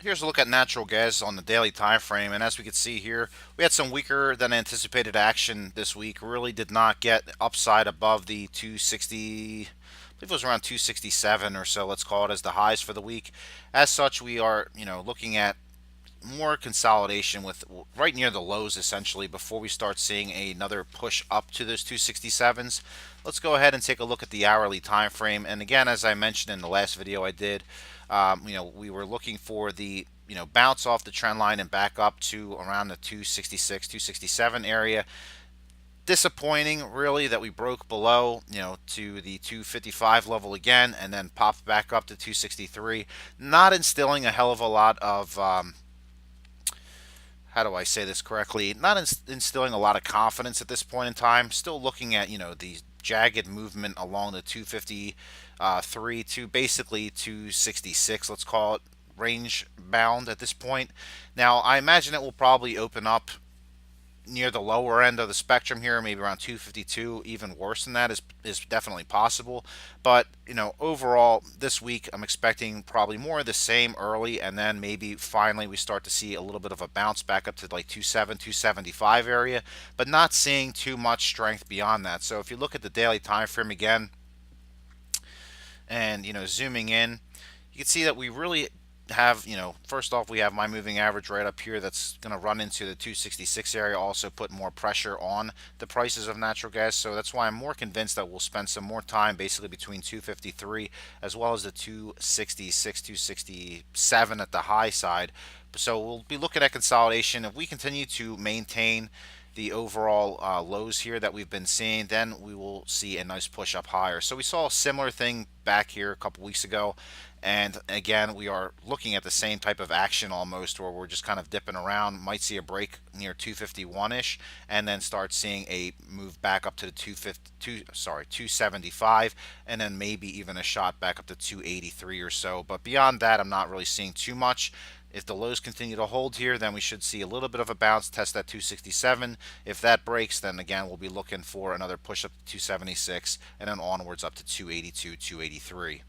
here's a look at natural gas on the daily time frame, and as we can see here, we had some weaker than anticipated action this week. Really did not get upside above the 260. I believe it was around 267 or so. Let's call it as the highs for the week. As such, we are looking at more consolidation with right near the lows essentially before we start seeing another push up to those 267s. Let's go ahead and take a look at the hourly time frame. And again, as I mentioned in the last video I did, we were looking for the bounce off the trend line and back up to around the 266, 267 area. Disappointing really that we broke below to the 255 level again and then popped back up to 263, not instilling a hell of a lot of how do I say this correctly? Not instilling a lot of confidence at this point in time. Still looking at the jagged movement along the 253 to basically 266, let's call it, range bound at this point. Now I imagine it will probably open up near the lower end of the spectrum here, maybe around 252. Even worse than that is definitely possible. But overall, this week I'm expecting probably more of the same early, and then maybe finally we start to see a little bit of a bounce back up to like 27, 275 area, but not seeing too much strength beyond that. So if you look at the daily time frame again, and zooming in, you can see that we really have, first off, we have my moving average right up here that's going to run into the 266 area, also put more pressure on the prices of natural gas. So that's why I'm more convinced that we'll spend some more time basically between 253 as well as the 266, 267 at the high side. So we'll be looking at consolidation. If we continue to maintain the overall lows here that we've been seeing, then we will see a nice push up higher. So we saw a similar thing back here a couple weeks ago, and again we are looking at the same type of action almost, where we're just kind of dipping around, might see a break near 251ish, and then start seeing a move back up to the 275, and then maybe even a shot back up to 283 or so. But beyond that, I'm not really seeing too much. If the lows continue to hold here, then we should see a little bit of a bounce, test that 267. If that breaks, then again we'll be looking for another push up to 276 and then onwards up to 282, 283.